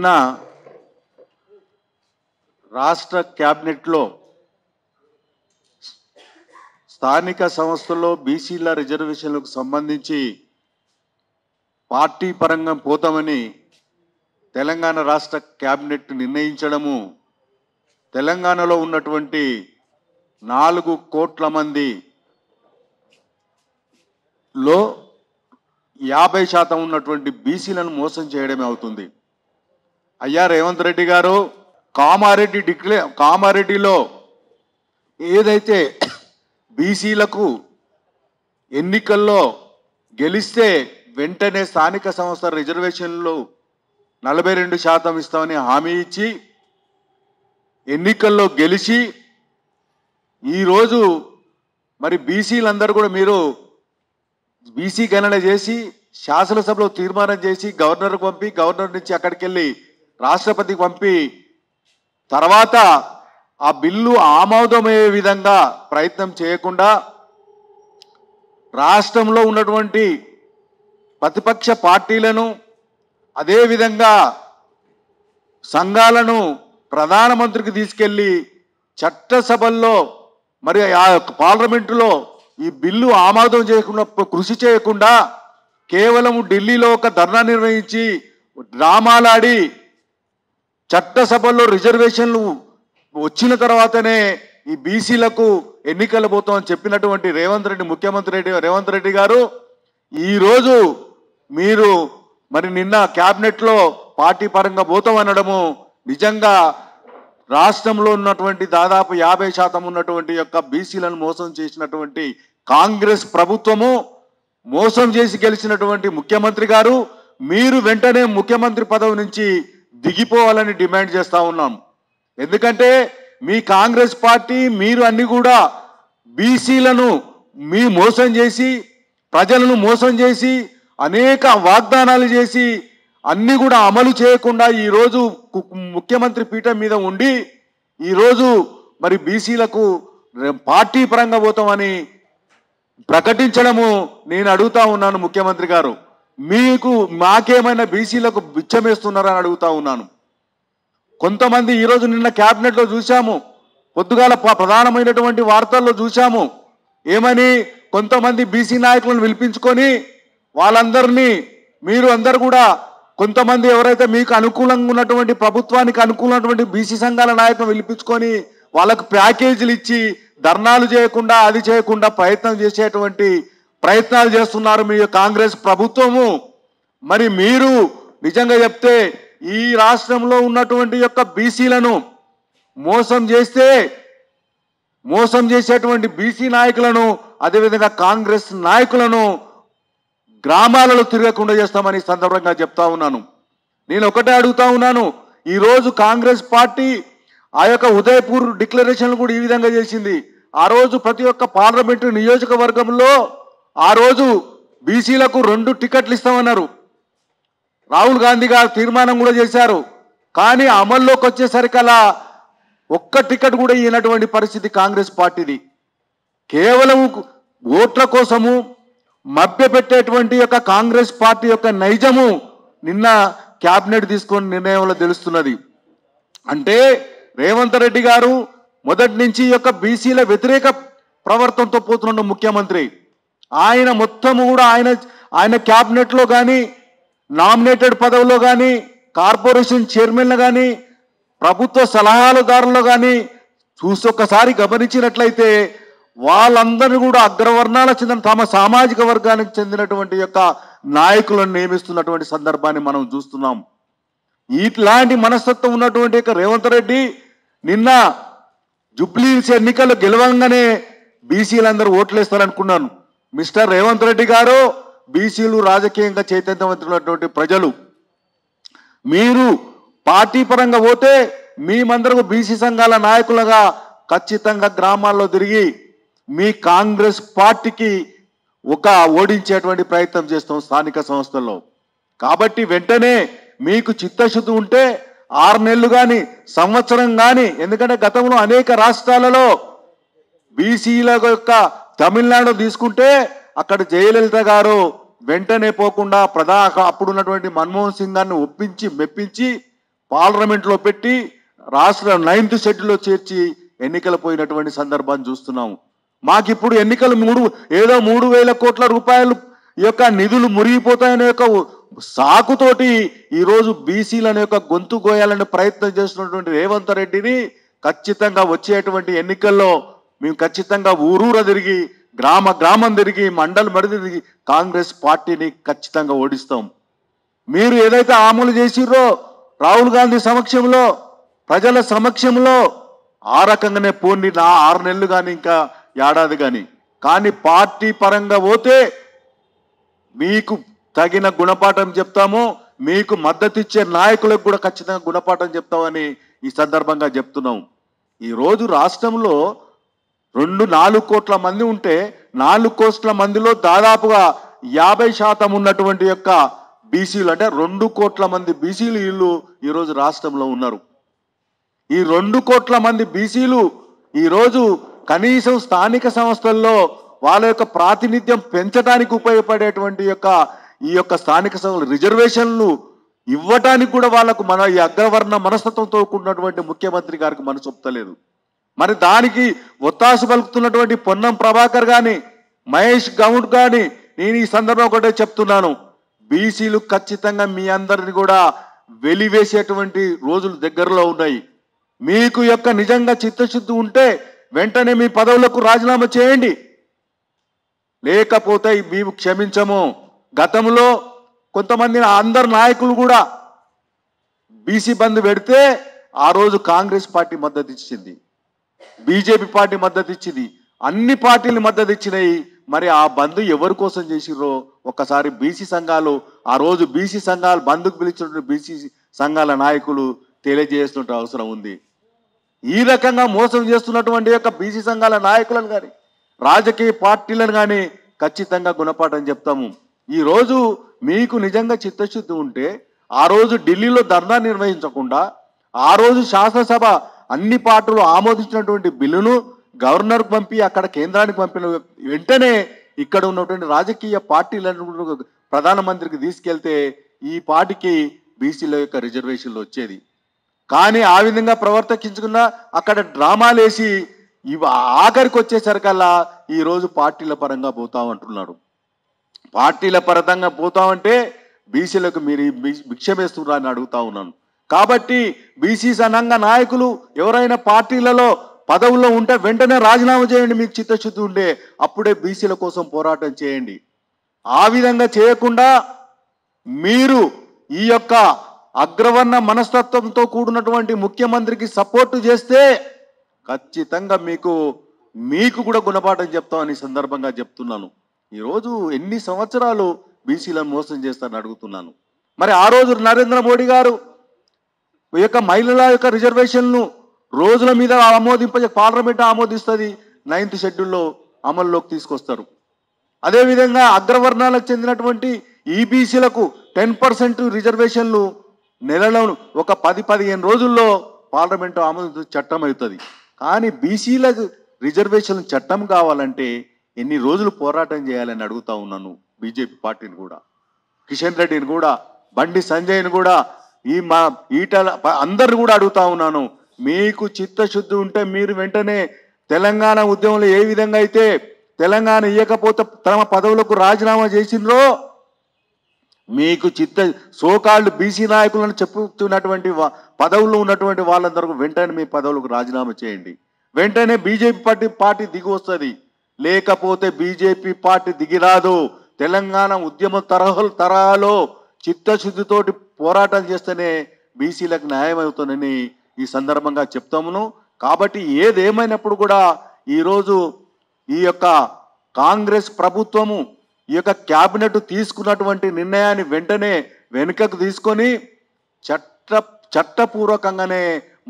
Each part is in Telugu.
నిన్న రాష్ట్ర క్యాబినెట్లో స్థానిక సంస్థల్లో బీసీల రిజర్వేషన్లకు సంబంధించి పార్టీ పరంగా పోతామని తెలంగాణ రాష్ట్ర క్యాబినెట్ నిర్ణయించడము తెలంగాణలో ఉన్నటువంటి 4 కోట్ల మందిలో 50% ఉన్నటువంటి బీసీలను మోసం చేయడమే అవుతుంది. అయ్యా రేవంత్ రెడ్డి గారు, కామారెడ్డిలో ఏదైతే బీసీలకు ఎన్నికల్లో గెలిస్తే వెంటనే స్థానిక సంస్థ రిజర్వేషన్లు 42% ఇస్తామని హామీ ఇచ్చి ఎన్నికల్లో గెలిచి ఈరోజు మరి బీసీలందరూ కూడా మీరు బీసీ గణన చేసి శాసనసభలో తీర్మానం చేసి గవర్నర్కు పంపి గవర్నర్ నుంచి అక్కడికి వెళ్ళి రాష్ట్రపతికి పంపి తర్వాత ఆ బిల్లు ఆమోదమయ్యే విధంగా ప్రయత్నం చేయకుండా రాష్ట్రంలో ఉన్నటువంటి ప్రతిపక్ష పార్టీలను అదేవిధంగా సంఘాలను ప్రధానమంత్రికి తీసుకెళ్ళి చట్టసభల్లో మరి ఆ పార్లమెంటులో ఈ బిల్లు ఆమోదం చేయకుండా కృషి చేయకుండా కేవలం ఢిల్లీలో ఒక ధర్నా నిర్వహించి డ్రామాలాడి చట్టసభల్లో రిజర్వేషన్లు వచ్చిన తర్వాతనే ఈ బీసీలకు ఎన్నికలు పోతామని చెప్పినటువంటి ముఖ్యమంత్రి రేవంత్ రెడ్డి గారు ఈరోజు మీరు మరి నిన్న క్యాబినెట్లో పార్టీ పరంగా పోతామనడము నిజంగా రాష్ట్రంలో ఉన్నటువంటి దాదాపు 50% ఉన్నటువంటి యొక్క బీసీలను మోసం చేసినటువంటి కాంగ్రెస్ ప్రభుత్వము, మోసం చేసి గెలిచినటువంటి ముఖ్యమంత్రి గారు మీరు వెంటనే ముఖ్యమంత్రి పదవి నుంచి దిగిపోవాలని డిమాండ్ చేస్తా ఉన్నాం. ఎందుకంటే మీ కాంగ్రెస్ పార్టీ మీరు అన్ని కూడా బీసీలను మోసం చేసి ప్రజలను మోసం చేసి అనేక వాగ్దానాలు చేసి అన్ని కూడా అమలు చేయకుండా ఈరోజు ముఖ్యమంత్రి పీఠం మీద ఉండి ఈరోజు మరి బీసీలకు పార్టీ పరంగా పోతామని ప్రకటించడము నేను అడుగుతా ఉన్నాను. ముఖ్యమంత్రి గారు మాకేమైనా బీసీలకు బిచ్చమేస్తున్నారని అడుగుతా ఉన్నాను. కొంతమంది ఈరోజు నిన్న క్యాబినెట్లో చూశాము, పొద్దుగాల ప్రధానమైనటువంటి వార్తల్లో చూశాము. ఏమని కొంతమంది బీసీ నాయకులను పిలిపించుకొని వాళ్ళందరినీ మీరు అందరు కూడా కొంతమంది ఎవరైతే మీకు అనుకూలంగా ఉన్నటువంటి ప్రభుత్వానికి అనుకూలమైనటువంటి బీసీ సంఘాల నాయకులను పిలిపించుకొని వాళ్ళకు ప్యాకేజీలు ఇచ్చి ధర్నాలు చేయకుండా అది చేయకుండా ప్రయత్నాలు చేస్తున్నారు మీ కాంగ్రెస్ ప్రభుత్వము. మరి మీరు నిజంగా చెప్తే ఈ రాష్ట్రంలో ఉన్నటువంటి యొక్క బీసీలను మోసం చేసేటువంటి బీసీ నాయకులను అదేవిధంగా కాంగ్రెస్ నాయకులను గ్రామాలలో తిరగకుండా చేస్తామని సందర్భంగా చెప్తా ఉన్నాను. నేను ఒకటే అడుగుతా ఉన్నాను, ఈరోజు కాంగ్రెస్ పార్టీ ఆ యొక్క ఉదయపూర్ డిక్లరేషన్లు కూడా ఈ విధంగా చేసింది. ఆ రోజు ప్రతి ఒక్క పార్లమెంటు నియోజకవర్గంలో ఆ రోజు బీసీలకు 2 టికెట్లు ఇస్తామన్నారు. రాహుల్ గాంధీ గారు తీర్మానం కూడా చేశారు. కానీ అమల్లోకి వచ్చేసరికి అలా ఒక్క టికెట్ కూడా ఇవ్వనటువంటి పరిస్థితి కాంగ్రెస్ పార్టీది. కేవలం ఓట్ల కోసము మభ్యపెట్టేటువంటి యొక్క కాంగ్రెస్ పార్టీ యొక్క నైజము నిన్న క్యాబినెట్ తీసుకొని నిర్ణయంలో తెలుస్తున్నది. అంటే రేవంత్ రెడ్డి గారు మొదటి నుంచి యొక్క బీసీల వ్యతిరేక ప్రవర్తనతో పోతున్న ముఖ్యమంత్రి. ఆయన మొత్తము కూడా ఆయన క్యాబినెట్లో కానీ నామినేటెడ్ పదవుల్లో కానీ కార్పొరేషన్ చైర్మన్లు కానీ ప్రభుత్వ సలహాదారులు కానీ ఒక్కసారి గమనించినట్లయితే వాళ్ళందరూ కూడా అగ్రవర్ణాల చెందిన తమ సామాజిక వర్గానికి చెందినటువంటి యొక్క నాయకులను నియమిస్తున్నటువంటి సందర్భాన్ని మనం చూస్తున్నాం. ఇట్లాంటి మనస్తత్వం ఉన్నటువంటి యొక్క రేవంత్ రెడ్డి నిన్న జూబ్లీహిల్స్ ఎన్నికల్లో గెలవంగానే బీసీలందరూ ఓట్లేస్తారనుకున్నాను. మిస్టర్ రేవంత్ రెడ్డి గారు, బీసీలు రాజకీయంగా చైతన్యవంతున్నటువంటి ప్రజలు, మీరు పార్టీ పరంగా పోతే మేమందరూ బీసీ సంఘాల నాయకులుగా ఖచ్చితంగా గ్రామాల్లో తిరిగి మీ కాంగ్రెస్ పార్టీకి ఓడించేటువంటి ప్రయత్నం చేస్తాం స్థానిక సంస్థల్లో. కాబట్టి వెంటనే మీకు చిత్తశుద్ధి ఉంటే 6 నెలలు కానీ సంవత్సరం కానీ, ఎందుకంటే గతంలో అనేక రాష్ట్రాలలో బీసీల యొక్క తమిళనాడు తీసుకుంటే అక్కడ జయలలిత గారు వెంటనే పోకుండా అప్పుడున్నటువంటి మన్మోహన్ సింగ్ గారిని మెప్పించి పార్లమెంట్లో పెట్టి రాష్ట్ర 9th షెడ్యూల్లో చేర్చి ఎన్నికలు పోయినటువంటి సందర్భాన్ని చూస్తున్నాము. మాకిప్పుడు ఎన్నికలు ఏదో 3,000 కోట్ల రూపాయలు ఈ యొక్క నిధులు మురిగిపోతాయనే యొక్క సాకుతోటి ఈరోజు బీసీల యొక్క గొంతు గోయాలనే ప్రయత్నం చేస్తున్నటువంటి రేవంత్ రెడ్డిని ఖచ్చితంగా వచ్చేటువంటి ఎన్నికల్లో మేము ఖచ్చితంగా ఊరూర తిరిగి గ్రామం తిరిగి మండలం తిరిగి కాంగ్రెస్ పార్టీని ఖచ్చితంగా ఓడిస్తాం. మీరు ఏదైతే అమలు చేసిర్రో రాహుల్ గాంధీ సమక్షంలో ప్రజల సమక్షంలో ఆ రకంగానే పోండి, నా 6 నెలలు కానీ ఇంకా ఏడాది కానీ పార్టీ పరంగా పోతే మీకు తగిన గుణపాఠం చెప్తాము. మీకు మద్దతు ఇచ్చే నాయకులకు కూడా ఖచ్చితంగా గుణపాఠం చెప్తామని ఈ సందర్భంగా చెప్తున్నాం. ఈరోజు రాష్ట్రంలో 4 కోట్ల మంది ఉంటే 4 కోట్ల మందిలో దాదాపుగా 50% ఉన్నటువంటి యొక్క బీసీలు, అంటే 2 కోట్ల మంది బీసీలు వీళ్ళు ఈరోజు రాష్ట్రంలో ఉన్నారు. ఈ 2 కోట్ల మంది బీసీలు ఈరోజు కనీసం స్థానిక సంస్థల్లో వాళ్ళ యొక్క ప్రాతినిధ్యం పెంచడానికి ఉపయోగపడేటువంటి ఈ యొక్క స్థానిక సంస్థల రిజర్వేషన్లు ఇవ్వటానికి కూడా వాళ్ళకు మన ఈ అగ్రవర్ణ మనస్తత్వంతో కూడినటువంటి ముఖ్యమంత్రి గారికి మనసు ఒప్పుతలేదు. మరి దానికి ఒత్తాసు పలుకుతున్నటువంటి పొన్నం ప్రభాకర్ కానీ మహేష్ గౌడ్ కానీ నేను ఈ సందర్భం ఒకటే చెప్తున్నాను, బీసీలు ఖచ్చితంగా మీ అందరిని కూడా వెలివేసేటువంటి రోజులు దగ్గరలో ఉన్నాయి. మీకు యొక్క నిజంగా చిత్తశుద్ధి ఉంటే వెంటనే మీ పదవులకు రాజీనామా చేయండి, లేకపోతే మేము క్షమించము. గతంలో కొంతమంది అందరు నాయకులు కూడా బీసీ బంద్ పెడితే ఆ రోజు కాంగ్రెస్ పార్టీ మద్దతు ఇచ్చింది, బీజేపీ పార్టీ మద్దతు ఇచ్చింది, అన్ని పార్టీలు మద్దతు ఇచ్చినాయి. మరి ఆ బంద్ ఎవరి కోసం చేసిర్రో ఒక్కసారి బీసీ సంఘాలు, ఆ రోజు బీసీ సంఘాలు బంద్కు పిలిచినటువంటి బీసీ సంఘాల నాయకులు తెలియజేస్తున్న అవసరం ఉంది. ఈ రకంగా మోసం చేస్తున్నటువంటి యొక్క బీసీ సంఘాల నాయకులను కానీ రాజకీయ పార్టీలను కానీ ఖచ్చితంగా గుణపాఠం చెప్తాము. ఈరోజు మీకు నిజంగా చిత్తశుద్ధి ఉంటే ఆ రోజు ఢిల్లీలో ధర్నా నిర్వహించకుండా ఆ రోజు శాసనసభ అన్ని పార్టీలు ఆమోదించినటువంటి బిల్లును గవర్నర్కు పంపి అక్కడ కేంద్రానికి పంపిన వెంటనే ఇక్కడ ఉన్నటువంటి రాజకీయ పార్టీలను ప్రధానమంత్రికి తీసుకెళ్తే ఈ పార్టీకి బీసీల యొక్క రిజర్వేషన్లు వచ్చేది. కానీ ఆ విధంగా ప్రవర్తించకుండా అక్కడ డ్రామాలు వేసి ఆఖరికి వచ్చేసరికల్లా ఈరోజు పార్టీల పరంగా పోతామంటున్నారు. పార్టీల పరంగా పోతామంటే బీసీలకు మీరు భిక్షమేస్తున్నారా అని అడుగుతా ఉన్నాను. కాబట్టి బీసీ సంఘ నాయకులు ఎవరైనా పార్టీలలో పదవుల్లో ఉంటే వెంటనే రాజీనామా చేయండి, మీకు చిత్తశుద్ధి ఉంటే అప్పుడే బీసీల కోసం పోరాటం చేయండి. ఆ విధంగా చేయకుండా మీరు ఈ యొక్క అగ్రవర్ణ మనస్తత్వంతో కూడినటువంటి ముఖ్యమంత్రికి సపోర్టు చేస్తే ఖచ్చితంగా మీకు కూడా గుణపాఠం చెప్తామని సందర్భంగా చెప్తున్నాను. ఈరోజు ఎన్ని సంవత్సరాలు బీసీలను మోసం చేస్తారని అడుగుతున్నాను. మరి ఆ రోజు నరేంద్ర మోడీ గారు ఈ యొక్క మహిళల యొక్క రిజర్వేషన్ను రోజుల మీద పార్లమెంట్ ఆమోదిస్తుంది, 9th షెడ్యూల్లో అమల్లోకి తీసుకొస్తారు. అదేవిధంగా అగ్రవర్ణాలకు చెందినటువంటి ఈబీసీలకు 10% రిజర్వేషన్లు నెలలో ఒక 10-15 రోజుల్లో పార్లమెంటు ఆమోదించే చట్టం అవుతుంది. కానీ బీసీల రిజర్వేషన్ చట్టం కావాలంటే ఎన్ని రోజులు పోరాటం చేయాలని అడుగుతా ఉన్నాను. బీజేపీ పార్టీని కూడా, కిషన్ రెడ్డిని కూడా, బండి సంజయ్ని కూడా, ఈటల అందరిని కూడా అడుగుతా ఉన్నాను. మీకు చిత్తశుద్ధి ఉంటే మీరు వెంటనే తెలంగాణ ఉద్యమంలో ఏ విధంగా అయితే తెలంగాణ ఇవ్వకపోతే తమ పదవులకు రాజీనామా చేసిండ్రో మీకు సోకాళ్ళు బీసీ నాయకులను చెప్పుతున్నటువంటి పదవుల్లో ఉన్నటువంటి వాళ్ళందరూ వెంటనే మీ పదవులకు రాజీనామా చేయండి. వెంటనే బీజేపీ పార్టీ దిగి వస్తుంది, లేకపోతే బీజేపీ పార్టీ దిగిరాదు. తెలంగాణ ఉద్యమ తరహాలో చిత్తశుద్ధితోటి పోరాటం చేస్తేనే బీసీలకు న్యాయం అవుతుందని ఈ సందర్భంగా చెప్తామును. కాబట్టి ఏదేమైనప్పుడు కూడా ఈరోజు ఈ యొక్క కాంగ్రెస్ ప్రభుత్వము ఈ యొక్క క్యాబినెట్ తీసుకున్నటువంటి నిర్ణయాన్ని వెంటనే వెనుకకు తీసుకొని చట్టపూర్వకంగానే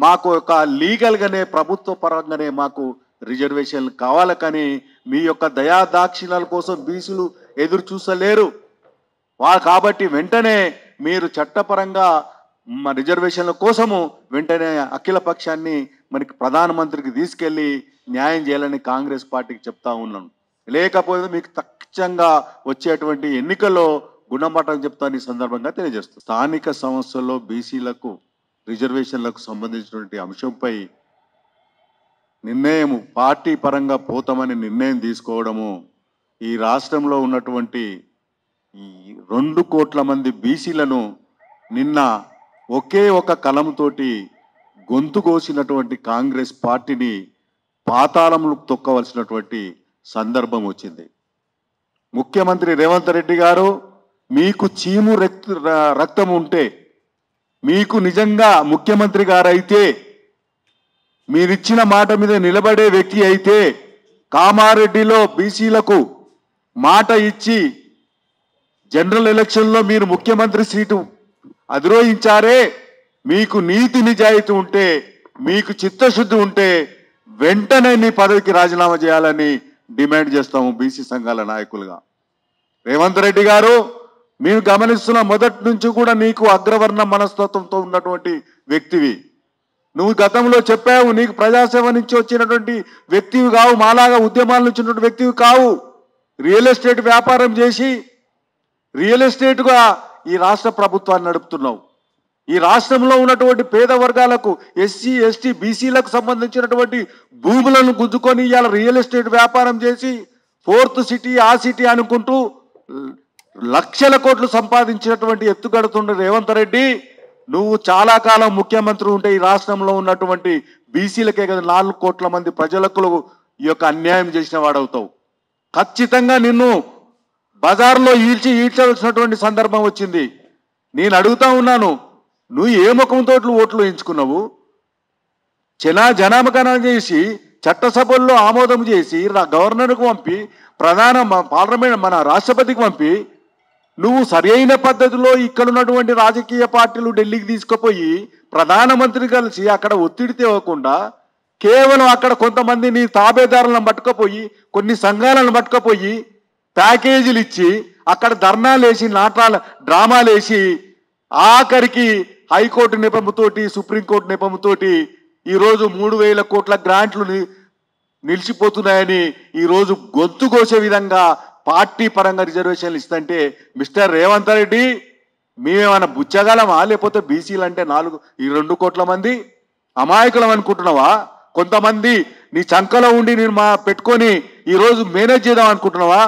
మాకు ఒక లీగల్గానే ప్రభుత్వ పరంగానే మాకు రిజర్వేషన్లు కావాలి. కానీ మీ యొక్క దయాదాక్షిణ్యాల కోసం బీసీలు ఎదురు చూసలేరు. కాబట్టి వెంటనే మీరు చట్టపరంగా రిజర్వేషన్ల కోసము వెంటనే అఖిల పక్షాన్ని మనకి ప్రధానమంత్రికి తీసుకెళ్లి న్యాయం చేయాలని కాంగ్రెస్ పార్టీకి చెప్తా ఉన్నాను. లేకపోతే మీకు తక్షణంగా వచ్చేటువంటి ఎన్నికల్లో గుణపాఠం చెప్తాను ఈ సందర్భంగా తెలియజేస్తాను. స్థానిక సంస్థల్లో బీసీలకు రిజర్వేషన్లకు సంబంధించినటువంటి అంశంపై నిర్ణయం పార్టీ పరంగా పోతామని నిర్ణయం తీసుకోవడము ఈ రాష్ట్రంలో ఉన్నటువంటి ఈ 2 కోట్ల మంది బీసీలను నిన్న ఒకే ఒక కలంతోటి గొంతు కోసినటువంటి కాంగ్రెస్ పార్టీని పాతాళంలో తొక్కవలసినటువంటి సందర్భం వచ్చింది. ముఖ్యమంత్రి రేవంత్ రెడ్డి గారు, మీకు చీము రక్తం ఉంటే, మీకు నిజంగా ముఖ్యమంత్రి గారైతే, మీరిచ్చిన మాట మీద నిలబడే వ్యక్తి అయితే, కామారెడ్డిలో బీసీలకు మాట ఇచ్చి జనరల్ ఎలక్షన్లో మీరు ముఖ్యమంత్రి సీటు అధిరోహించారే, మీకు నీతి నిజాయితీ ఉంటే, మీకు చిత్తశుద్ధి ఉంటే వెంటనే నీ పదవికి రాజీనామా చేయాలని డిమాండ్ చేస్తాము బీసీ సంఘాల నాయకులుగా. రేవంత్ రెడ్డి గారు, మీరు గమనిస్తున్న మొదటి నుంచి కూడా నీకు అగ్రవర్ణ మనస్తత్వంతో ఉన్నటువంటి వ్యక్తివి. నువ్వు గతంలో చెప్పావు, నీకు ప్రజాసేవ నుంచి వచ్చినటువంటి వ్యక్తివి కావు, మాలాగా ఉద్యమాల నుంచి ఉన్నటువంటి వ్యక్తివి కావు. రియల్ ఎస్టేట్ వ్యాపారం చేసి రియల్ ఎస్టేట్గా ఈ రాష్ట్ర ప్రభుత్వాన్ని నడుపుతున్నావు. ఈ రాష్ట్రంలో ఉన్నటువంటి పేద వర్గాలకు, ఎస్సీ ఎస్టీ బీసీలకు సంబంధించినటువంటి భూములను గుంజుకొని ఇవాళ రియల్ ఎస్టేట్ వ్యాపారం చేసి 4th సిటీ ఆ సిటీ అనుకుంటూ లక్షల కోట్లు సంపాదించినటువంటి ఎత్తుగడుతుండే రేవంత్ రెడ్డి, నువ్వు చాలా కాలం ముఖ్యమంత్రి ఉంటే ఈ రాష్ట్రంలో ఉన్నటువంటి బీసీలకే కదా 4 కోట్ల మంది ప్రజలకు ఈ యొక్క అన్యాయం చేసిన వాడవుతావు. ఖచ్చితంగా నిన్ను బజార్లో ఈడ్చవలసినటువంటి సందర్భం వచ్చింది. నేను అడుగుతా ఉన్నాను, నువ్వు ఏ ముఖంతో ఓట్లు ఎంచుకున్నావు? జనామకరణ చేసి చట్టసభల్లో ఆమోదం చేసి గవర్నర్కు పంపి పార్లమెంట్ మన రాష్ట్రపతికి పంపి నువ్వు సరైన పద్ధతిలో ఇక్కడ ఉన్నటువంటి రాజకీయ పార్టీలు ఢిల్లీకి తీసుకుపోయి ప్రధానమంత్రి కలిసి అక్కడ ఒత్తిడి తేవకుండా కేవలం అక్కడ కొంతమంది నీ తాబేదారులను పట్టుకపోయి కొన్ని సంఘాలను పట్టుకపోయి ప్యాకేజీలు ఇచ్చి అక్కడ ధర్నాలేసి డ్రామాలేసి ఆఖరికి హైకోర్టు నెపముతోటి సుప్రీంకోర్టు నెపముతోటి ఈరోజు 3,000 కోట్ల గ్రాంట్లు నిలిచిపోతున్నాయని ఈరోజు గొంతు కోసే విధంగా పార్టీ పరంగా రిజర్వేషన్లు ఇస్తుంటే, మిస్టర్ రేవంత్ రెడ్డి, మేమేమైనా బుచ్చగలమా? లేకపోతే బీసీలు అంటే 2 కోట్ల మంది అమాయకులం అనుకుంటున్నావా? కొంతమంది నీ చంకలో ఉండి నేను పెట్టుకొని ఈరోజు మేనేజ్ చేద్దాం అనుకుంటున్నావా?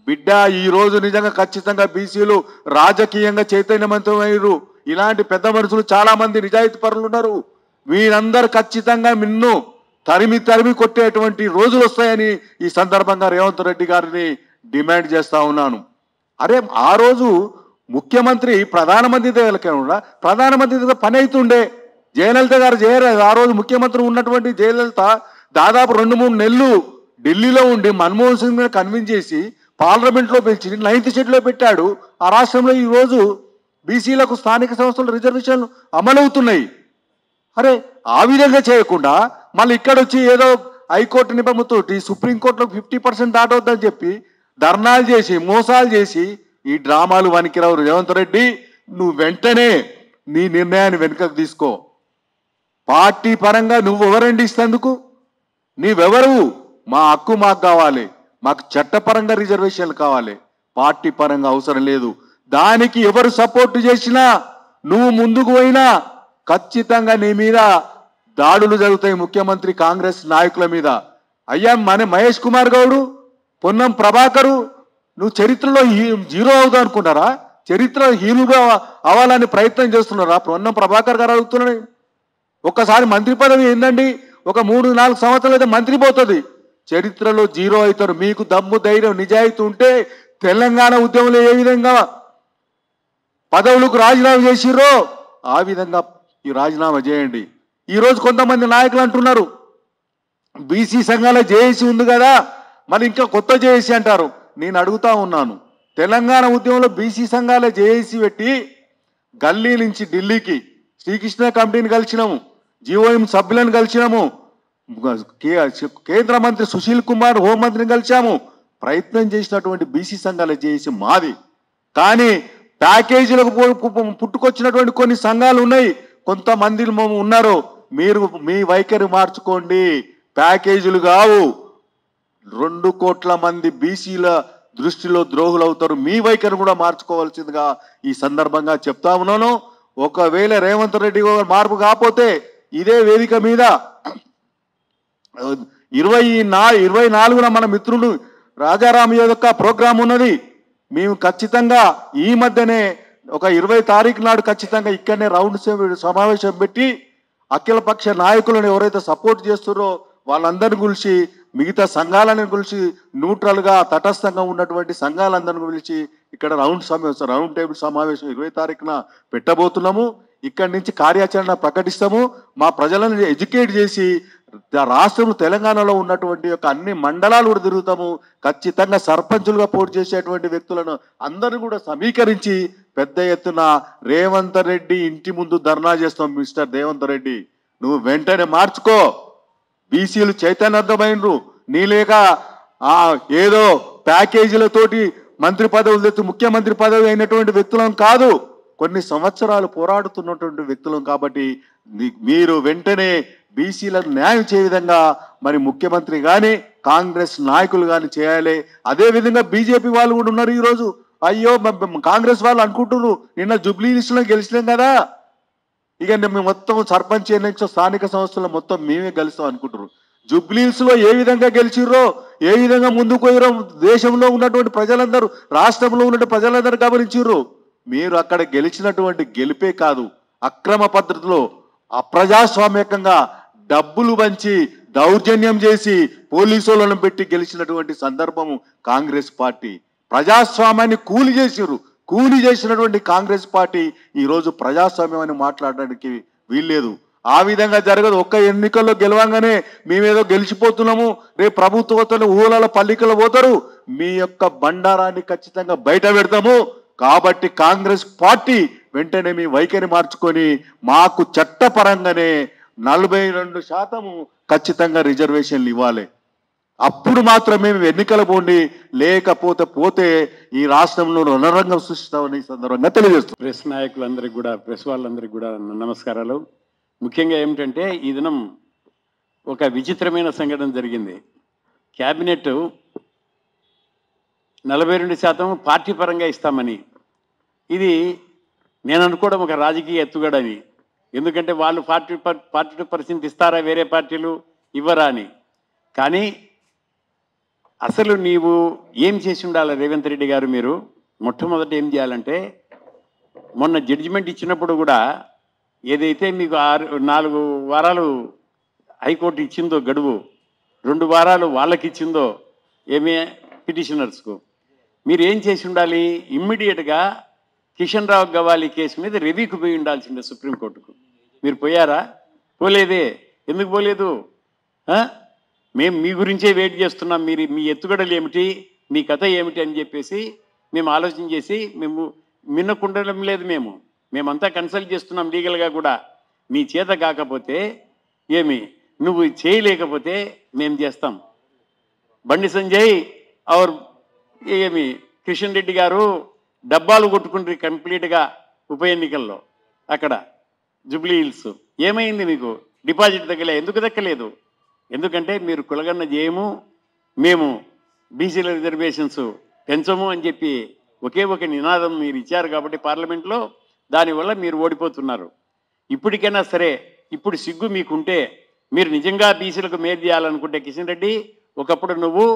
బిడ్డ, ఈరోజు నిజంగా ఖచ్చితంగా బీసీలు రాజకీయంగా చైతన్యవంతమయ్యారు. ఇలాంటి పెద్ద మనుషులు చాలా మంది నిజాయితీ పరులు ఉన్నారు. వీరందరూ ఖచ్చితంగా నిన్ను తరిమి కొట్టేటువంటి రోజులు వస్తాయని ఈ సందర్భంగా రేవంత్ రెడ్డి గారిని డిమాండ్ చేస్తా ఉన్నాను. అరే, ఆ రోజు ముఖ్యమంత్రి ప్రధానమంత్రి దగ్గర ప్రధానమంత్రి దగ్గర పని అవుతుండే. జయలలిత గారు చేయలేదు. ఆ రోజు ముఖ్యమంత్రి ఉన్నటువంటి జయలలిత దాదాపు 2-3 నెలలు ఢిల్లీలో ఉండి మన్మోహన్ సింగ్ మీద కన్విన్స్ చేసి పార్లమెంట్లో పెంచి 9th షెడ్యూల్లో పెట్టాడు. ఆ రాష్ట్రంలో ఈరోజు బీసీలకు స్థానిక సంస్థల రిజర్వేషన్లు అమలవుతున్నాయి. అరే, ఆ విధంగా చేయకుండా మళ్ళీ ఇక్కడ వచ్చి ఏదో హైకోర్టు నిబంధనతోటి సుప్రీంకోర్టులో 50% దాటవద్దని చెప్పి ధర్నాలు చేసి మోసాలు చేసి ఈ డ్రామాలు వనికిరావు. రేవంత్ రెడ్డి, నువ్వు వెంటనే నీ నిర్ణయాన్ని వెనుకకు తీసుకో. పార్టీ పరంగా నువ్వు ఎవరండి ఇస్తేందుకు? నీవెవరు? మా హక్కు మాకు కావాలి, మాకు చట్టపరంగా రిజర్వేషన్లు కావాలి, పార్టీ పరంగా అవసరం లేదు. దానికి ఎవరు సపోర్టు చేసినా నువ్వు ముందుకు పోయినా ఖచ్చితంగా నీ మీద దాడులు జరుగుతాయి. ముఖ్యమంత్రి కాంగ్రెస్ నాయకుల మీద. అయ్యా, మహేష్ కుమార్ గౌడు, పొన్నం ప్రభాకరు, నువ్వు చరిత్రలో జీరో అవుతావు అనుకుంటారా? చరిత్ర హీనుగా అవ్వాలని ప్రయత్నం చేస్తున్నారా? పొన్నం ప్రభాకర్ గారు అడుగుతున్నాడు. ఒక్కసారి మంత్రి పదవి ఏందండి? ఒక 3-4 సంవత్సరాలు అయితే మంత్రి పోతుంది, చరిత్రలో జీరో అవుతారు. మీకు దమ్ము ధైర్యం నిజాయితీ ఉంటే తెలంగాణ ఉద్యమంలో ఏ విధంగా పదవులకు రాజీనామా చేసిర్రో ఆ విధంగా ఈ రాజీనామా చేయండి. ఈరోజు కొంతమంది నాయకులు అంటున్నారు, బీసీ సంఘాల జేఏసీ ఉంది కదా, మరి ఇంకా కొత్త జేఏసీ అంటారు. నేను అడుగుతా ఉన్నాను, తెలంగాణ ఉద్యమంలో బీసీ సంఘాల జేఏసీ పెట్టి గల్లీ నుంచి ఢిల్లీకి శ్రీకృష్ణ కమిటీని కలిసినాము, జీఓఎం సభ్యులను కలిసినాము, కేంద్ర మంత్రి సుశీల్ కుమార్ హోంమంత్రిని కలిసాము. ప్రయత్నం చేసినటువంటి బీసీ సంఘాల జేఏసీ మాది. కానీ ప్యాకేజీలకు పుట్టుకొచ్చినటువంటి కొన్ని సంఘాలు ఉన్నాయి, కొంతమంది ఉన్నారు. మీరు మీ వైఖరి మార్చుకోండి. ప్యాకేజీలు కావు, 2 కోట్ల మంది బీసీల దృష్టిలో ద్రోహులు అవుతారు. మీ వైఖరి కూడా మార్చుకోవాల్సిందిగా ఈ సందర్భంగా చెప్తా ఉన్నాను. ఒకవేళ రేవంత్ రెడ్డి మార్పు కాకపోతే ఇదే వేదిక మీద 24న మన మిత్రుడు రాజారాం యొక్క ప్రోగ్రాం ఉన్నది. మేము ఖచ్చితంగా ఈ మధ్యనే ఒక 20 తారీఖు నాడు ఖచ్చితంగా ఇక్కడనే రౌండ్ సమావేశం పెట్టి అఖిలపక్ష నాయకులను ఎవరైతే సపోర్ట్ చేస్తున్నారో వాళ్ళందరిని గురించి, మిగతా సంఘాలను గురించి, న్యూట్రల్గా తటస్థంగా ఉన్నటువంటి సంఘాలందరిని గురించి ఇక్కడ రౌండ్ టేబుల్ సమావేశం 20 తారీఖున పెట్టబోతున్నాము. ఇక్కడి నుంచి కార్యాచరణ ప్రకటిస్తాము. మా ప్రజలను ఎడ్యుకేట్ చేసి రాష్ట్రం తెలంగాణలో ఉన్నటువంటి యొక్క అన్ని మండలాలు కూడా తిరుగుతాము. ఖచ్చితంగా సర్పంచులుగా పోటీ చేసేటువంటి వ్యక్తులను అందరూ కూడా సమీకరించి పెద్ద ఎత్తున రేవంత్ రెడ్డి ఇంటి ముందు ధర్నా చేస్తాం. మిస్టర్ రేవంత్ రెడ్డి, నువ్వు వెంటనే మార్చుకో. బీసీలు చైతన్యవంతమైనరు. నీలేక ఏదో ప్యాకేజీలతోటి మంత్రి పదవులు తెచ్చి ముఖ్యమంత్రి పదవి అయినటువంటి వ్యక్తులం కాదు, కొన్ని సంవత్సరాలు పోరాడుతున్నటువంటి వ్యక్తులం. కాబట్టి మీరు వెంటనే బీసీలకు న్యాయం చేయ విధంగా మరి ముఖ్యమంత్రి కానీ కాంగ్రెస్ నాయకులు కానీ చేయాలి. అదేవిధంగా బీజేపీ వాళ్ళు కూడా ఉన్నారు ఈరోజు. అయ్యో కాంగ్రెస్ వాళ్ళు అనుకుంటున్నారు నిన్న జూబ్లీ హిల్స్లో గెలిచినాం కదా, ఇక మేము మొత్తం సర్పంచ్ ఎన్నికలు స్థానిక సంస్థలు మొత్తం మేమే గెలుస్తాం అనుకుంటున్నారు. జూబ్లీ హిల్స్లో ఏ విధంగా గెలిచిర్రో, ఏ విధంగా ముందుకు పోయిరో దేశంలో ఉన్నటువంటి ప్రజలందరూ, రాష్ట్రంలో ఉన్నటువంటి ప్రజలందరూ గమనించిర్రు. మీరు అక్కడ గెలిచినటువంటి గెలిపే కాదు, అక్రమ పద్ధతిలో అప్రజాస్వామ్యకంగా డబ్బులు పంచి దౌర్జన్యం చేసి పోలీసులను పెట్టి గెలిచినటువంటి సందర్భము కాంగ్రెస్ పార్టీ. ప్రజాస్వామ్యాన్ని కూలి చేసినటువంటి కాంగ్రెస్ పార్టీ ఈరోజు ప్రజాస్వామ్యం అని మాట్లాడడానికి వీల్లేదు. ఆ విధంగా జరగదు. ఒక్క ఎన్నికల్లో గెలవంగానే మేమేదో గెలిచిపోతున్నాము, రేపు ప్రభుత్వంతో ఊళ్ళ పల్లికలు పోతారు, మీ యొక్క బండారాన్ని ఖచ్చితంగా బయట పెడతాము. కాబట్టి కాంగ్రెస్ పార్టీ వెంటనే మీ వైఖరి మార్చుకొని మాకు చట్టపరంగానే 42% ఖచ్చితంగా రిజర్వేషన్లు ఇవ్వాలి. అప్పుడు మాత్రమే మేము ఎన్నికల పోండి, లేకపోతే ఈ రాష్ట్రంలో రణరంగం సృష్టిస్తామని సందర్భంగా తెలియజేస్తాం. ప్రెస్ నాయకులందరికీ కూడా, ప్రెస్ వాళ్ళందరికీ కూడా నమస్కారాలు. ముఖ్యంగా ఏమిటంటే ఈ దినం ఒక విచిత్రమైన సంఘటన జరిగింది. క్యాబినెట్ 42% పార్టీ పరంగా ఇస్తామని, ఇది నేను అనుకోవడం ఒక రాజకీయ ఎత్తుగడని. ఎందుకంటే వాళ్ళు 42% ఇస్తారా, వేరే పార్టీలు ఇవ్వరా అని. కానీ అసలు నీవు ఏం చేసి ఉండాలి రేవంత్ రెడ్డి గారు? మీరు మొట్టమొదట ఏం చేయాలంటే, మొన్న జడ్జిమెంట్ ఇచ్చినప్పుడు కూడా ఏదైతే మీకు 4 వారాలు హైకోర్టు ఇచ్చిందో గడువు, 2 వారాలు వాళ్ళకి ఇచ్చిందో ఏమే పిటిషనర్స్కు, మీరు ఏం చేసి ఉండాలి? ఇమ్మీడియట్గా కిషన్ రావు గవాలి కేసు మీద రివ్యూకి పోయి ఉండాల్సిందే సుప్రీంకోర్టుకు. మీరు పోయారా? పోలేదే. ఎందుకు పోలేదు? మేము మీ గురించే వెయిట్ చేస్తున్నాం. మీ ఎత్తుగడలు ఏమిటి, మీ కథ ఏమిటి అని చెప్పేసి మేము ఆలోచన చేసి మేము మిన్నకుండడం లేదు. మేమంతా కన్సల్ట్ చేస్తున్నాం లీగల్గా కూడా. మీ చేత కాకపోతే నువ్వు చేయలేకపోతే మేము చేస్తాం. బండి సంజయ్ ఆర్ కిషన్ రెడ్డి గారు డబ్బాలు కొట్టుకుంటారు కంప్లీట్గా ఉప ఎన్నికల్లో. అక్కడ జూబ్లీ హిల్స్ ఏమైంది? మీకు డిపాజిట్ దక్కలే. ఎందుకు దక్కలేదు? ఎందుకంటే మీరు కులగన్న చేయము, మేము బీసీల రిజర్వేషన్స్ పెంచము అని చెప్పి ఒకే ఒక నినాదం మీరు ఇచ్చారు కాబట్టి పార్లమెంట్లో, దానివల్ల మీరు ఓడిపోతున్నారు. ఇప్పటికైనా సరే, ఇప్పుడు సిగ్గు మీకుంటే, మీరు నిజంగా బీసీలకు మేలు చేయాలనుకుంటే కిషన్ రెడ్డి, ఒకప్పుడు నువ్వు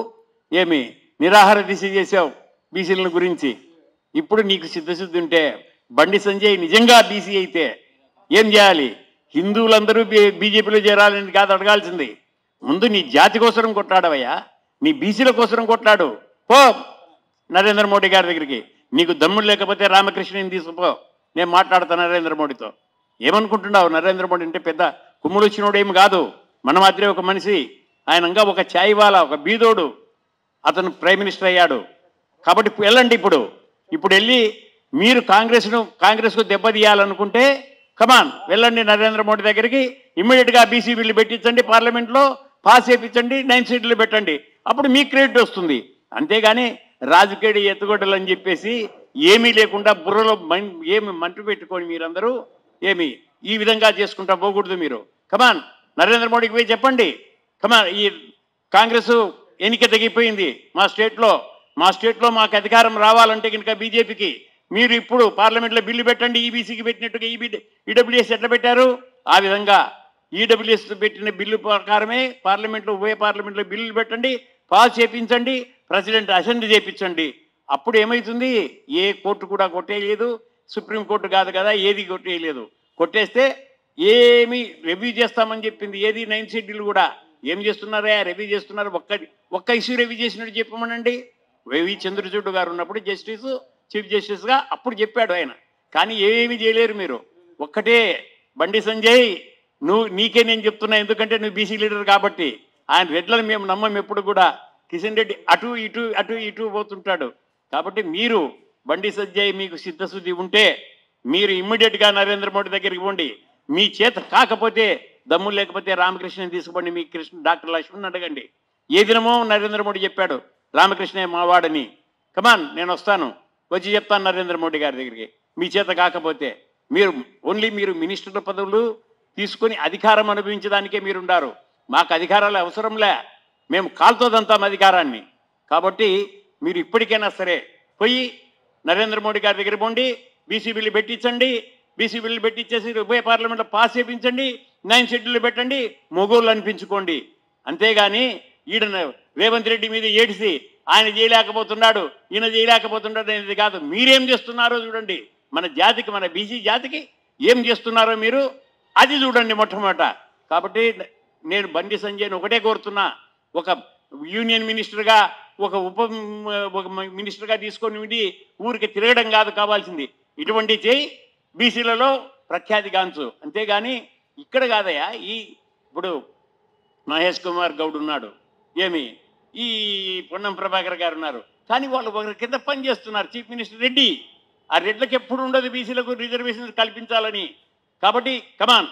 నిరాహార దీక్ష చేసావు బీసీల గురించి. ఇప్పుడు నీకు సిద్ధశుద్ధి ఉంటే, బండి సంజయ్ నిజంగా బీసీ అయితే ఏం చేయాలి? హిందువులందరూ బీజేపీలో చేరాలని కాదు అడగాల్సింది. ముందు నీ జాతి కోసం కొట్లాడవయ్యా, నీ బీసీల కోసం కొట్లాడు. పో నరేంద్ర మోడీ గారి దగ్గరికి. నీకు దమ్ముడు లేకపోతే రామకృష్ణని తీసుకుపో, నేను మాట్లాడతాను నరేంద్ర మోడీతో. ఏమనుకుంటున్నావు? నరేంద్ర మోడీ అంటే పెద్ద కుమ్ములు వచ్చినోడు ఏమి కాదు, మన మాదిరే ఒక మనిషి. ఆయనంగా ఒక ఛాయ్ వాలా, ఒక బీదోడు, అతను ప్రైమ్ మినిస్టర్ అయ్యాడు. కాబట్టి వెళ్ళండి. ఇప్పుడు వెళ్ళి మీరు కాంగ్రెస్కు దెబ్బతీయాలనుకుంటే కమాన్ వెళ్ళండి నరేంద్ర మోడీ దగ్గరికి. ఇమ్మీడియట్గా బీసీ బిల్లు పెట్టించండి, పార్లమెంట్లో పాస్ చేయించండి, 9 సీట్లు పెట్టండి. అప్పుడు మీకు క్రెడిట్ వస్తుంది. అంతేగాని రాజకీయ ఎత్తుగొడ్డలు అని చెప్పేసి ఏమీ లేకుండా బుర్రలో మంటు పెట్టుకొని మీరందరూ ఈ విధంగా చేసుకుంటా పోకూడదు. మీరు కమాన్ నరేంద్ర మోడీకి పోయి చెప్పండి, కమాన్ ఈ కాంగ్రెస్ ఎన్నిక తగ్గిపోయింది మా స్టేట్లో మాకు అధికారం రావాలంటే కనుక బీజేపీకి మీరు ఇప్పుడు పార్లమెంట్లో బిల్లు పెట్టండి, ఈబీసీకి పెట్టినట్టుగా ఈడబ్ల్యూఎస్ ఎట్లా పెట్టారు ఆ విధంగా ఈడబ్ల్యూఎస్ పెట్టిన బిల్లు ప్రకారమే పార్లమెంట్లో ఉభయ పార్లమెంట్లో బిల్లులు పెట్టండి, పాస్ చేయించండి, ప్రెసిడెంట్ అసెంబ్లీ చేయించండి. అప్పుడు ఏమవుతుంది, ఏ కోర్టు కూడా కొట్టేయలేదు, సుప్రీంకోర్టు కాదు కదా ఏది కొట్టేయలేదు. కొట్టేస్తే ఏమి రివ్యూ చేస్తామని చెప్పింది ఏది 9th షెడ్యూల్ కూడా ఏం చేస్తున్నారా రివ్యూ చేస్తున్నారు. ఒక్క ఇష్యూ రివ్యూ చేసినట్టు చెప్పమనండి. వైవి చంద్రచూడ్ గారు ఉన్నప్పుడు చీఫ్ జస్టిస్గా అప్పుడు చెప్పాడు ఆయన. కానీ ఏమీ చేయలేరు మీరు. ఒక్కటే బండి సంజయ్ నీకే నేను చెప్తున్నా, ఎందుకంటే నువ్వు బీసీ లీడర్ కాబట్టి. ఆయన రెడ్లను మేము నమ్మం ఎప్పుడు కూడా. కిషన్ రెడ్డి అటు ఇటు పోతుంటాడు. కాబట్టి మీరు బండి సంజయ్ మీకు సిద్ధశుద్ధి ఉంటే మీరు ఇమ్మీడియట్గా నరేంద్ర మోడీ దగ్గరికి పోండి. మీ చేత కాకపోతే దమ్ము లేకపోతే రామకృష్ణని తీసుకుపోండి, మీ డాక్టర్ లక్ష్మణ్ అడగండి. ఏ దినమో నరేంద్ర మోడీ చెప్పాడు రామకృష్ణే మావాడని. కమాన్ నేను వస్తాను, వచ్చి చెప్తాను నరేంద్ర మోడీ గారి దగ్గరికి. మీ చేత కాకపోతే మీరు మినిస్టర్ల పదవులు తీసుకొని అధికారం అనుభవించడానికే మీరుండారు. మాకు అధికారాలు అవసరంలే, మేము కాల్తోదంతాం అధికారాన్ని. కాబట్టి మీరు ఇప్పటికైనా సరే పోయి నరేంద్ర మోడీ గారి దగ్గర పోండి, బీసీ బిల్లు పెట్టించండి, బీసీ బిల్లు పెట్టించేసి ఉభయ పార్లమెంట్లో పాస్ చేయించండి, 9th షెడ్యూల్ పెట్టండి, మొగోళ్ళు అనిపించుకోండి. అంతేగాని ఈయన రేవంత్ రెడ్డి మీద ఏడిసి ఆయన చేయలేకపోతున్నాడు ఈయన చేయలేకపోతున్నాడు అనేది కాదు. మీరేం చేస్తున్నారో చూడండి, మన జాతికి, మన బీసీ జాతికి ఏం చేస్తున్నారో మీరు అది చూడండి మొట్టమొదట. కాబట్టి నేను బండి సంజయ్ని ఒకటే కోరుతున్నా, ఒక యూనియన్ మినిస్టర్గా ఒక మినిస్టర్గా తీసుకొని ఉండి ఊరికి తిరగడం కాదు కావాల్సింది, ఇటువంటి చేయి బీసీలలో ప్రఖ్యాతిగాంచు. అంతేగాని ఇక్కడ కాదయా. ఇప్పుడు మహేష్ కుమార్ గౌడ్ ఉన్నాడు, ఏమి ఈ పొన్నం ప్రభాకర్ గారు ఉన్నారు, కానీ వాళ్ళు ఒకరి కింద పని చేస్తున్నారు. చీఫ్ మినిస్టర్ రెడ్డి, ఆ రెడ్లకు ఎప్పుడు ఉండదు బీసీలకు రిజర్వేషన్ కల్పించాలని. కాబట్టి కమాన్,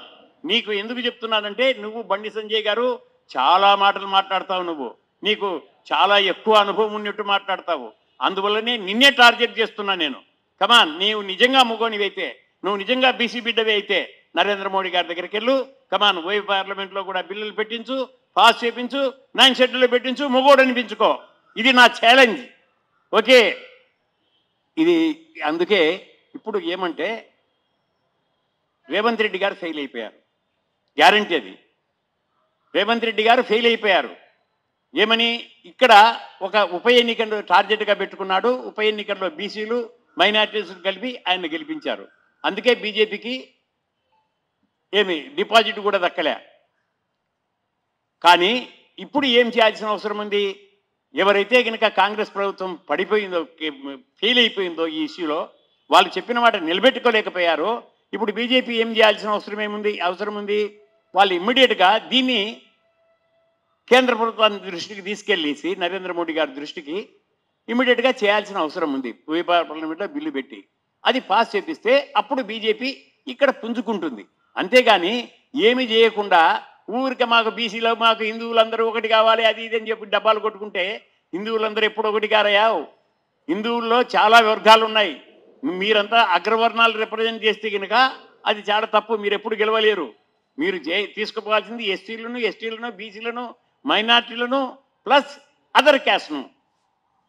నీకు ఎందుకు చెప్తున్నానంటే నువ్వు బండి సంజయ్ గారు చాలా మాటలు మాట్లాడతావు, నీకు చాలా ఎక్కువ అనుభవం ఉన్నట్టు మాట్లాడతావు. అందువల్లనే నిన్నే టార్గెట్ చేస్తున్నా నేను. కమాన్, నీవు నిజంగా మొగోనివైతే, నువ్వు నిజంగా బీసీ బిడ్డవే అయితే నరేంద్ర మోడీ గారి దగ్గరికి వెళ్ళు. కమాన్, ఓయూ పార్లమెంట్లో కూడా బిల్లులు పెట్టించు, పాస్ చేయించు, 9th షెడ్యూల్లో పెట్టించు, మొగోడు అనిపించుకో. ఇది నా ఛాలెంజ్. ఓకే, ఇది అందుకే ఇప్పుడు ఏమంటే రేవంత్ రెడ్డి గారు ఫెయిల్ అయిపోయారు, గ్యారంటీ అది. రేవంత్ రెడ్డి గారు ఫెయిల్ అయిపోయారు. ఏమని ఇక్కడ ఒక ఉప ఎన్నికను టార్గెట్గా పెట్టుకున్నాడు. ఉప ఎన్నికల్లో బీసీలు మైనారిటీస్ కలిపి ఆయన గెలిపించారు. అందుకే బీజేపీకి డిపాజిట్ కూడా దక్కలే. కానీ ఇప్పుడు ఏం చేయాల్సిన అవసరం ఉంది? ఎవరైతే కనుక కాంగ్రెస్ ప్రభుత్వం పడిపోయిందో, ఫెయిల్ అయిపోయిందో ఈ ఇష్యూలో, వాళ్ళు చెప్పిన మాట నిలబెట్టుకోలేకపోయారో, ఇప్పుడు బీజేపీ ఏం చేయాల్సిన అవసరం ఉంది? వాళ్ళు ఇమ్మీడియట్గా దీన్ని కేంద్ర ప్రభుత్వాన్ని దృష్టికి తీసుకెళ్ళేసి నరేంద్ర మోడీ గారి దృష్టికి ఇమ్మీడియట్గా చేయాల్సిన అవసరం ఉంది. ఉభయ పార్లమెంట్లో బిల్లు పెట్టి అది పాస్ చేపిస్తే అప్పుడు బీజేపీ ఇక్కడ పుంజుకుంటుంది. అంతేగాని ఏమి చేయకుండా ఊరికి మాకు బీసీలో మాకు హిందువులందరూ ఒకటి కావాలి అది ఇది అని చెప్పి డబ్బాలు కొట్టుకుంటే హిందువులందరూ ఎప్పుడు ఒకటి కారయావు. హిందువుల్లో చాలా వర్గాలు ఉన్నాయి. మీరంతా అగ్రవర్ణాలు రిప్రజెంట్ చేస్తే కనుక అది చాలా తప్పు. మీరు ఎప్పుడు గెలవలేరు. మీరు తీసుకుపోవాల్సింది ఎస్టీలను, బీసీలను, మైనార్టీలను ప్లస్ అదర్ క్యాస్ట్ను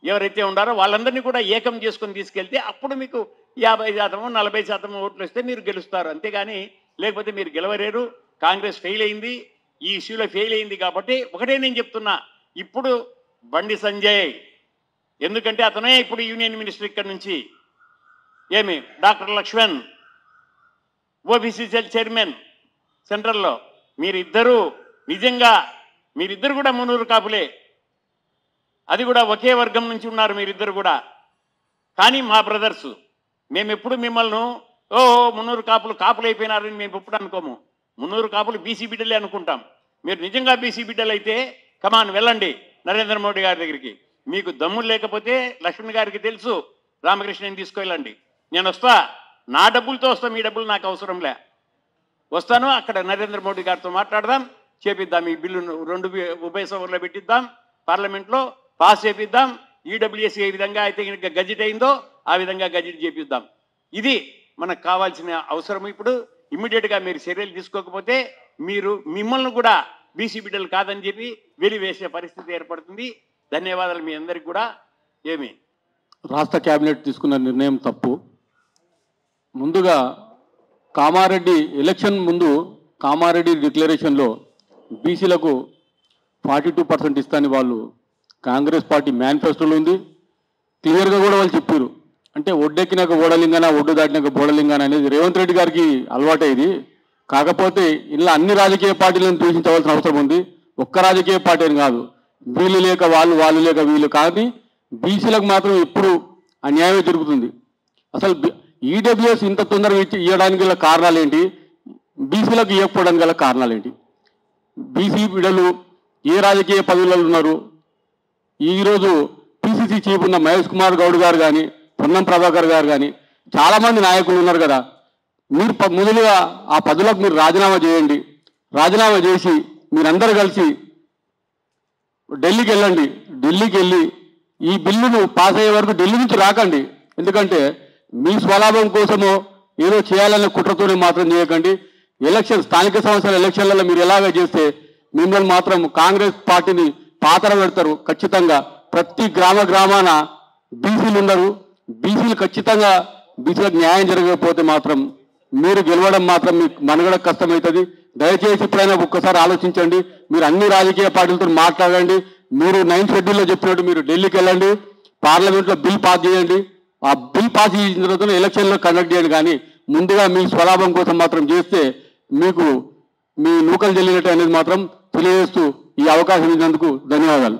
ఎవరైతే ఉండారో వాళ్ళందరినీ కూడా ఏకం చేసుకొని తీసుకెళ్తే అప్పుడు మీకు 50% 40% ఓట్లు వస్తే మీరు గెలుస్తారు. అంతేగాని లేకపోతే మీరు గెలవలేరు. కాంగ్రెస్ ఫెయిల్ అయింది, ఈ ఇష్యూలో ఫెయిల్ అయింది. కాబట్టి ఒకటే నేను చెప్తున్నా, ఇప్పుడు బండి సంజయ్, ఎందుకంటే అతనే ఇప్పుడు యూనియన్ మినిస్టర్ ఇక్కడ నుంచి, doctor Laxman OBC cell chairman సెంట్రల్లో, మీరిద్దరూ కూడా మున్నూరు కాపులే, అది కూడా ఒకే వర్గం నుంచి ఉన్నారు మీరిద్దరు కూడా. కానీ మా బ్రదర్స్, మేము ఎప్పుడు మిమ్మల్ని మున్నూరు కాపులు అయిపోయినారని మేము ఎప్పుడు అనుకోము. మున్నూరు కాపులు బీసీ బిడ్డలే అనుకుంటాం. మీరు నిజంగా బీసీ బిడ్డలు అయితే కమాన్ వెళ్ళండి నరేంద్ర మోడీ గారి దగ్గరికి. మీకు దమ్ములు లేకపోతే లక్ష్మణ్ గారికి తెలుసు, రామకృష్ణని తీసుకెళ్ళండి. నేను వస్తా, నా డబ్బులతో వస్తా, మీ డబ్బులు నాకు అవసరంలే. వస్తాను, అక్కడ నరేంద్ర మోడీ గారితో మాట్లాడదాం, చేపిద్దాం. ఈ బిల్లును 2 ఉభయ సభల్లో పెట్టిద్దాం, పార్లమెంట్లో పాస్ చేపిద్దాం. ఈడబ్ల్యూఎస్ ఏ విధంగా అయితే కనుక గజెట్ అయిందో ఆ విధంగా గజెట్ చేపిద్దాం. ఇది మనకు కావాల్సిన అవసరం. ఇప్పుడు ఇమ్మీడియట్గా మీరు చర్యలు తీసుకోకపోతే మిమ్మల్ని కూడా బీసీ బిడ్డలు కాదని చెప్పి వెలివేసే పరిస్థితి ఏర్పడుతుంది. ధన్యవాదాలు మీ అందరికి కూడా. రాష్ట్ర కేబినెట్ తీసుకున్న నిర్ణయం తప్పు. ముందుగా కామారెడ్డి ఎలక్షన్ ముందు కామారెడ్డి డిక్లరేషన్లో బీసీలకు 42% ఇస్తాని వాళ్ళు కాంగ్రెస్ పార్టీ మేనిఫెస్టోలో ఉంది. క్లియర్గా కూడా వాళ్ళు చెప్పారు. అంటే ఒడ్డెక్కినాక ఓడలింగానా, ఒడ్డు దాటినాక బోడలింగానా అనేది రేవంత్ రెడ్డి గారికి అలవాటే ఇది. కాకపోతే ఇలా అన్ని రాజకీయ పార్టీలను దూషించవలసిన అవసరం ఉంది. ఒక్క రాజకీయ పార్టీ అని కాదు, వీళ్ళు లేక వాళ్ళు, వాళ్ళు లేక వీళ్ళు. కానీ బీసీలకు మాత్రం ఎప్పుడు అన్యాయమే జరుగుతుంది. అసలు ఈడబ్ల్యూఎస్ ఇంత తొందరగా ఇవ్వడానికి గల కారణాలు ఏంటి, బీసీలకు ఇవ్వకపోవడానికి గల కారణాలు ఏంటి? బీసీ బిడ్డలు ఏ రాజకీయ పదవులలో ఉన్నారు? ఈరోజు పిసిసి చీఫ్ ఉన్న మహేష్ కుమార్ గౌడ్ గారు కానీ, పొన్నం ప్రభాకర్ గారు కానీ చాలామంది నాయకులు ఉన్నారు కదా. మీరు మొదలుగా ఆ పదవులకు మీరు రాజీనామా చేయండి. రాజీనామా చేసి మీరందరూ కలిసి ఢిల్లీకి వెళ్ళండి. ఢిల్లీకి వెళ్ళి ఈ బిల్లును పాస్ అయ్యే వరకు ఢిల్లీ నుంచి రాకండి. ఎందుకంటే మీ స్వలాభం కోసమో ఏదో చేయాలనే కుట్రతోనే మాత్రం చేయకండి. స్థానిక సంస్థల ఎలక్షన్లలో మీరు ఎలాగ చేస్తే మిమ్మల్ని మాత్రం కాంగ్రెస్ పార్టీని పాతర పెడతారు. ఖచ్చితంగా ప్రతి గ్రామాన బీసీలు ఉన్నారు. బీసీలు ఖచ్చితంగా బీసీలకు న్యాయం జరగకపోతే మాత్రం మీరు గెలవడం మాత్రం మీకు మనుగడ కష్టమవుతుంది. దయచేసి ఎప్పుడైనా ఒక్కసారి ఆలోచించండి. మీరు అన్ని రాజకీయ పార్టీలతో మాట్లాడండి. మీరు 9th షెడ్యూల్లో చెప్పినట్టు మీరు ఢిల్లీకి వెళ్ళండి, పార్లమెంట్లో బిల్ పాస్ చేయండి. ఆ బిల్ పాస్ చేసిన తర్వాత ఎలక్షన్లో కండక్ట్ చేయండి. కానీ ముందుగా మీ స్వలాభం కోసం మాత్రం చేస్తే మీకు మీ నూకలు చెల్లినట్టు అనేది మాత్రం తెలియజేస్తూ ఈ అవకాశం ఇచ్చినందుకు ధన్యవాదాలు.